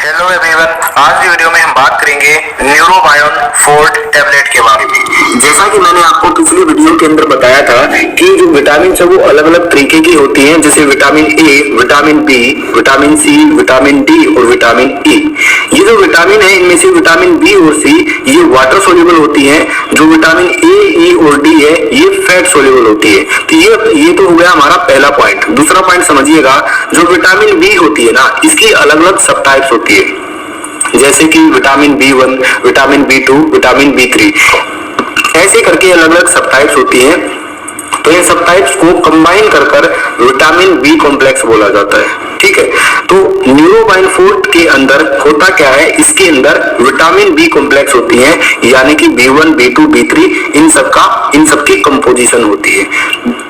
Hello everyone, आज की video में हम बात करेंगे न्यूरोबायोन फोर्ट टैबलेट के बारे में। जैसा कि मैंने आपको पिछली वीडियो के अंदर बताया था कि जो विटामिन है वो अलग अलग तरीके की होती हैं, जैसे vitamin A, vitamin B, vitamin C, vitamin D और विटामिन ई। ये जो विटामिन है इनमें से विटामिन बी और सी ये वाटर सोल्यूबल होती हैं, जो विटामिन ए, ई और डी है ये फैट सोल्यूबल होती है। तो ये तो हो गया हमारा पहला पॉइंट। दूसरा पॉइंट समझिएगा, जो विटामिन बी होती है ना इसकी अलग अलग सब टाइप्स होती है, जैसे कि vitamin B1, vitamin B2, vitamin B3, ऐसे करके अलग अलग सब टाइप्स होती हैं। तो इन सब टाइप्स को कंबाइन कर विटामिन बी कॉम्प्लेक्स बोला जाता है। ठीक है, तो न्यूरोबायोन फोर्ट के अंदर होता क्या है, इसके अंदर विटामिन बी कॉम्प्लेक्स होती हैं, यानी कि B1, B2, B3 इन सब की कंपोजिशन होती है।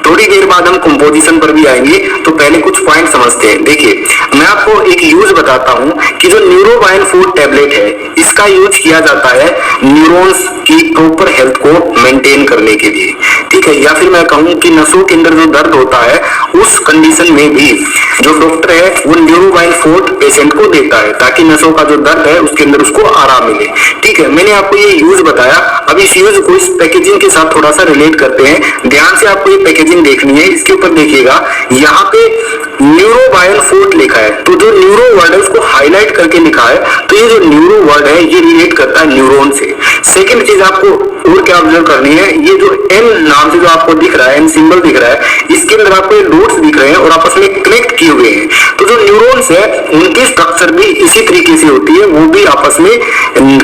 थोड़ी देर बाद हम कंपोजिशन पर भी आएंगे, तो पहले कुछ पॉइंट समझते हैं। देखिए, मैं आपको एक यूज बताता हूं कि जो न्यूरोबायोन फोर्ट टैबलेट है इसका यूज किया जाता है न्यूरॉन्स की प्रॉपर हेल्थ को मेंटेन करने के लिए। ठीक है, या फिर मैं कहूं कि नसों के अंदर जो दर्द होता है उस कंडीशन में भी जो डॉक्टर है वो न्यूरोबायोन फोर्ट पेशेंट को देता है, ताकि नसों का जो दर्द है उसके अंदर उसको आराम मिले। ठीक है, मैंने आपको ये यूज बताया। अब इस यूज को इस पैकेजिंग के साथ थोड़ा सा रिलेट करते हैं। ध्यान से आपको ये पैकेजिंग देखनी है। इसके ऊपर देखिएगा, यहाँ पे न्यूरोबायोन फोर्ट लिखा है, तो जो न्यूरो वर्ड है उसको हाईलाइट करके लिखा है। तो ये जो न्यूरो वर्ड है ये रिलेट करता है न्यूरॉन से। सेकंड चीज आपको और क्या ऑब्जर्व करनी है, ये जो एन नाम से जो आपको दिख रहा है, एन सिंबल दिख रहा है, इसके अंदर आपको ये डॉट्स दिख रहे हैं और आपस में कनेक्ट किए हुए हैं। तो जो न्यूरॉन्स है उनकी स्ट्रक्चर भी इसी तरीके से होती है, वो भी आपस में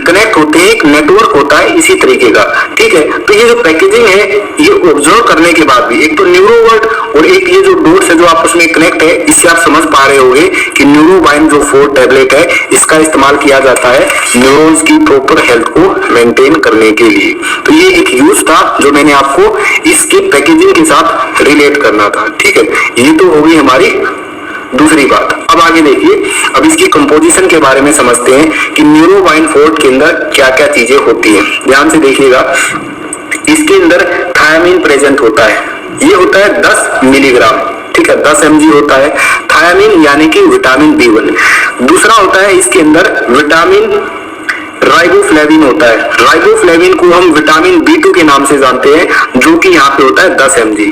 कनेक्ट होते हैं, एक नेटवर्क होता है इसी तरीके का। ठीक है, तो ये जो पैकेजिंग है ये ऑब्जर्व करने के बाद भी, एक तो न्यूरो वर्ड और एक ये जो डॉट्स है जो आपस में कनेक्ट है, इससे आप समझ पा रहे होंगे कि न्यूरोबायोन जो फोर्ट टैबलेट है इसका इस्तेमाल किया जाता है न्यूरॉन्स की प्रॉपर हेल्थ को मेंटेन करने के लिए। तो ये एक यूज था जो मैंने आपको इसके पैकेजिंग के साथ रिलेट करना था। ठीक है, ये तो होगी हमारी दूसरी बात। अब आगे देखिए, अब इसकी कंपोजिशन के बारे में समझते हैं कि न्यूरोबायोन फोर्ट के अंदर क्या क्या चीजें होती हैं। ध्यान से देखिएगा, इसके अंदर थायामीन प्रेजेंट होता है, ये होता है 10 मिलीग्राम। ठीक है, 10 mg होता है थायामीन, यानी कि विटामिन B1। दूसरा होता है इसके अंदर विटामिन राइबोफ्लेविन होता है। राइबोफ्लेविन को हम विटामिन B2 के नाम से जानते हैं, जो कि यहाँ पे होता है 10 mg।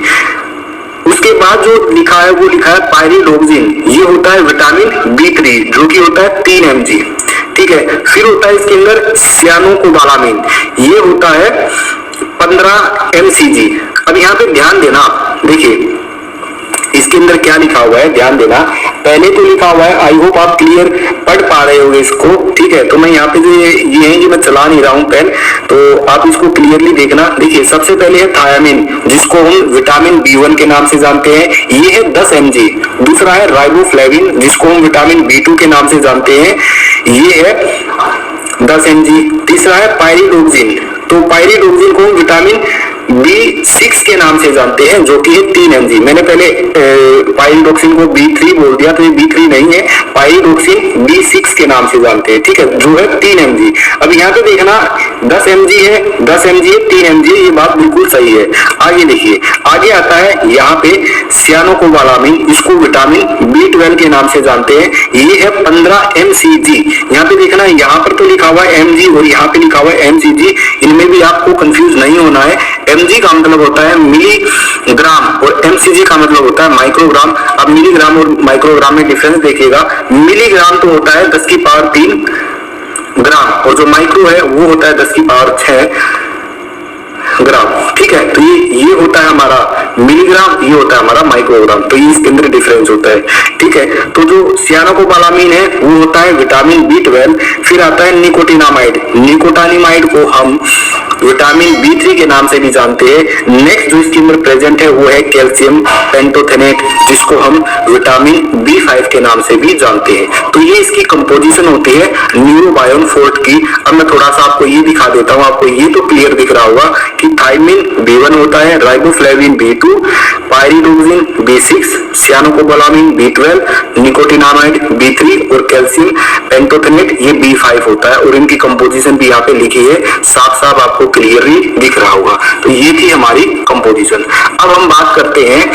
उसके बाद जो लिखा है वो लिखा है पायरिडोक्सिन, ये होता है विटामिन B3, जो कि होता है 3 mg। ठीक है, फिर होता है इसके अंदर सियानोकोबालामिन, ये होता है 15 mcg। अब यहाँ पे ध्यान देना, देखिए इसके अंदर क्या लिखा हुआ है, ध्यान देना। पहले तो लिखा हुआ है, आई होप आप क्लियर पढ़ पा रहे होंगे इसको। ठीक है, तो मैं यहाँ पे जो ये है कि मैं चला नहीं रहा हूँ पेन, तो आप इसको क्लियरली देखना। देखिए, सबसे पहले है थायामीन, जिसको हम विटामिन B1 के नाम से जानते हैं, ये है 10 mg। दूसरा है राइबोफ्लेविन, जिसको हम विटामिन B2 के नाम से जानते हैं, ये है 10 mg। तीसरा है पायरिडोक्सिन, तो पायरिडोक्सिन को हम विटामिन B6 के नाम से जानते हैं, जो कि है 3 mg। मैंने पहले पायरिडोक्सिन को B3 बोल दिया, तो ये B3 नहीं है, पायरिडोक्सिन B6 के नाम से जानते हैं। ठीक है, जो है 3 mg। अब यहाँ पे देखना 10 mg है, 10 mg है, 3 mg, ये बात बिल्कुल सही है। आगे देखिए, आगे आता है यहाँ पे सियानोकोबालामिन, इसको विटामिन B12 के नाम से जानते हैं, ये है 15 mcg। यहाँ पे देखना, यहाँ पर तो लिखा हुआ है mg और यहाँ पे लिखा हुआ है mcg, इनमें भी आपको कंफ्यूज नहीं होना है। mg का मतलब होता है मिलीग्राम और mcg का मतलब होता है माइक्रोग्राम। अब मिलीग्राम और माइक्रोग्राम में डिफरेंस देखिएगा, मिलीग्राम तो होता है 10 की पावर 3 ग्राम और जो माइक्रो है वो होता है 10 की पावर 6 ग्राम। ठीक है, तो ये होता है हमारा मिलीग्राम, ये होता है हमारा माइक्रोग्राम, तो ये इसके अंदर डिफरेंस होता है। ठीक है, तो जो सियानोकोबालामिन है वो होता है विटामिन B12। फिर आता है निकोटिनामाइड, निकोटानिमाइड को हम विटामिन B3 के नाम से भी जानते हैं। नेक्स्ट जो इसके अंदर प्रेजेंट है वो है कैल्शियम पेंटोथेनेट, जिसको हम विटामिन B5 के नाम से भी जानते हैं। तो ये इसकी कंपोजिशन होती है न्यूरोबायोन फोर्ट की। अब मैं थोड़ा सा आपको ये दिखा देता हूँ, आपको ये तो क्लियर दिख रहा होगा कि थायमिन B1 होता है, riboflavin B2, pyridoxine B6, सियानोकोबालामिन B12, nicotinamide B3 और कैल्शियम पेंटोथेनेट ये B5 होता है। और इनकी कंपोजिशन भी यहाँ पे लिखी है, साफ साफ आपको आपको क्लियरली दिख रहा होगा। तो ये थी हमारी कंपोजिशन। अब हम बात करते हैं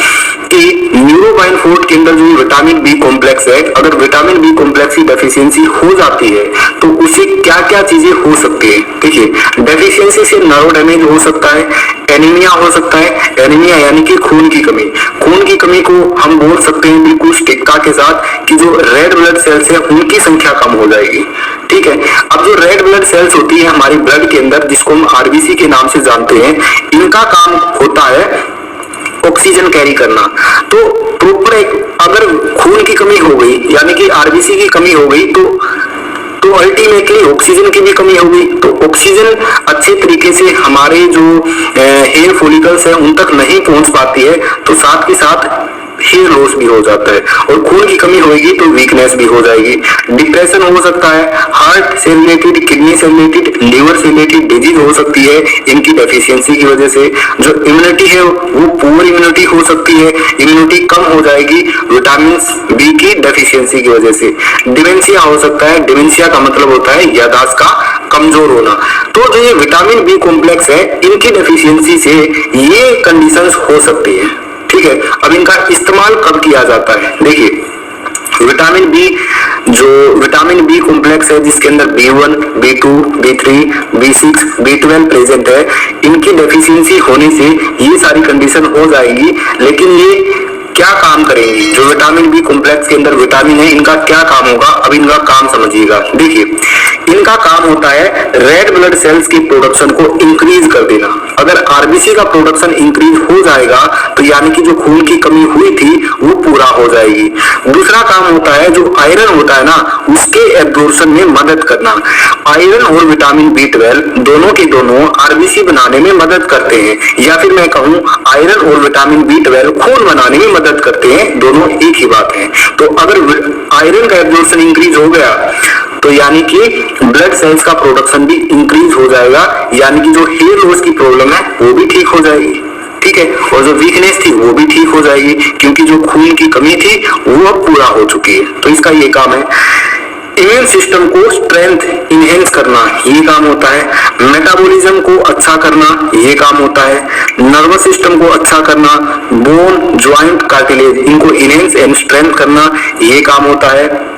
कि न्यूरोबाइन फोर्ट के अंदर जो विटामिन बी कॉम्प्लेक्स है, अगर विटामिन बी कॉम्प्लेक्स की डेफिशिएंसी हो जाती है तो उससे क्या क्या चीजें हो सकती है। देखिए, डेफिशिएंसी से नर्व डैमेज हो सकता है, एनीमिया हो सकता है। एनीमिया यानी कि खून की कमी। खून की कमी को हम बोल सकते हैं बिल्कुल टिक्का के साथ कि जो रेड ब्लड सेल्स है उनकी संख्या कम हो जाएगी। ठीक है। अब जो रेड ब्लड सेल्स होती है हमारी ब्लड के अंदर, जिसको हम आरबीसी के नाम से जानते हैं, इनका काम होता है ऑक्सीजन कैरी करना। तो प्रॉपर अगर खून की कमी हो गई यानी कि आरबीसी की कमी हो गई तो अल्टीमेटली ऑक्सीजन की भी कमी होगी। तो ऑक्सीजन अच्छे तरीके से हमारे जो हेयर फॉलिकल्स है उन तक नहीं पहुंच पाती है, तो साथ के साथ हेयर लॉस भी हो जाता है। और खून की कमी होगी तो वीकनेस भी हो जाएगी। डिप्रेशन हो सकता है, हार्ट से रिलेटेड, किडनी से रिलेटेड, लीवर से रिलेटेड डिजीज हो सकती है इनकी डेफिशिएंसी की वजह से। जो इम्यूनिटी है वो पुअर इम्यूनिटी हो सकती है, इम्यूनिटी कम हो जाएगी विटामिन बी की डेफिशिएंसी की वजह से। डिमेंशिया हो सकता है। डिमेंशिया का मतलब होता है याददाश्त का कमजोर होना। तो जो ये विटामिन बी कॉम्प्लेक्स है इनकी डेफिशिएंसी से ये कंडीशंस हो सकती है। ठीक है। अब इनका इस्तेमाल कब किया जाता है? देखिए, विटामिन बी कॉम्प्लेक्स है जिसके अंदर B1, B2, B3, B6, B12 present है, इनकी डेफिशिएंसी होने से ये सारी कंडीशन हो जाएगी। लेकिन ये क्या काम करेंगी? जो विटामिन बी कॉम्प्लेक्स के अंदर विटामिन है इनका क्या काम होगा? अब इनका काम समझिएगा। देखिए, इनका काम होता है रेड ब्लड सेल्स की प्रोडक्शन को इंक्रीज कर देना। अगर आरबीसी का प्रोडक्शन इंक्रीज हो जाएगा तो यानी कि जो खून की कमी हुई थी वो पूरा हो जाएगी। दूसरा काम होता है जो आयरन होता है ना उसके एब्जॉर्प्शन में मदद करना। आयरन और विटामिन B12 दोनों के दोनों आरबीसी बनाने में मदद करते हैं, या फिर मैं कहूं आयरन और विटामिन B12 खून बनाने में मदद करते हैं, दोनों एक ही बात है। तो अगर आयरन का एब्जॉर्प्शन इंक्रीज हो गया तो यानी कि ब्लड सेल्स का प्रोडक्शन भी इंक्रीज हो जाएगा, यानी कि जो हेयर लॉस की प्रॉब्लम है वो भी ठीक हो जाएगी। ठीक है। और जो वीकनेस थी वो भी ठीक हो जाएगी, क्योंकि जो खून की कमी थी वो अब पूरा हो चुकी है। तो इसका ये काम है। इम्यून सिस्टम को स्ट्रेंथ इनहेंस करना ये काम होता है। मेटाबॉलिज्म को अच्छा करना ये काम होता है। नर्वस सिस्टम को अच्छा करना, बोन, ज्वाइंट, कार्टिलेज इनको इनहेंस एंड स्ट्रेंथ करना ये काम होता है।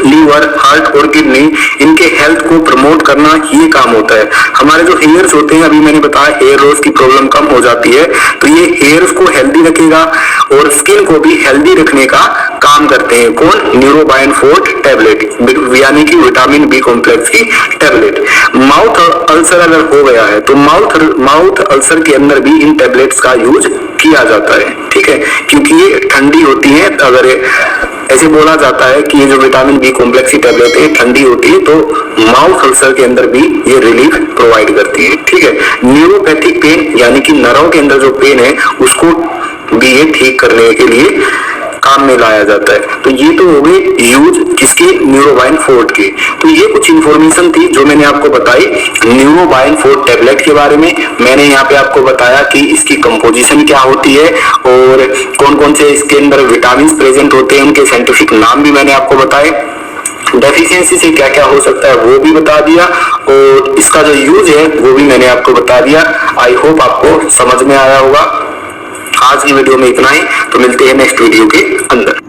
लीवर, हार्ट और किडनी इनके हेल्थ को प्रमोट करना ये काम होता है। हमारे जो हेयर्स होते हैं, अभी मैंने बताया हेयर लॉस की प्रॉब्लम कम हो जाती है, तो ये हेयर्स को हेल्दी रखेगा और स्किन को भी हेल्दी रखने का काम करते हैं। कौन? न्यूरोबाइन फोर्ट टैबलेट, यानी कि विटामिन बी कॉम्प्लेक्स की टैबलेट। माउथ अल्सर अगर हो गया है तो माउथ अल्सर के अंदर भी इन टैबलेट्स का यूज किया जाता है। ठीक है। क्योंकि ये ठंडी होती है, अगर ऐसे बोला जाता है कि ये जो विटामिन बी कॉम्प्लेक्स की टैबलेट है ठंडी होती है, तो माउथ अल्सर के अंदर भी ये रिलीफ प्रोवाइड करती है। ठीक है। न्यूरोपैथिक पेन यानी कि नर्व के अंदर जो पेन है उसको भी ये ठीक करने के लिए काम में लाया जाता है। तो ये तो हो गए यूज किसके? न्यूरोबाइन फोर्ट के। तो ये कुछ इंफॉर्मेशन थी जो मैंने आपको बताई न्यूरोबाइन फोर्ट टैबलेट के बारे में। मैंने यहाँ पे आपको बताया कि इसकी कंपोजिशन क्या होती है और कौन कौन से इसके अंदर विटामिन प्रेजेंट होते हैं, उनके साइंटिफिक नाम भी मैंने आपको बताए। डेफिशिएंसी से क्या क्या हो सकता है वो भी बता दिया, और इसका जो यूज है वो भी मैंने आपको बता दिया। आई होप आपको समझ में आया होगा। आज की वीडियो में इतना ही, तो मिलते हैं नेक्स्ट वीडियो के अंदर।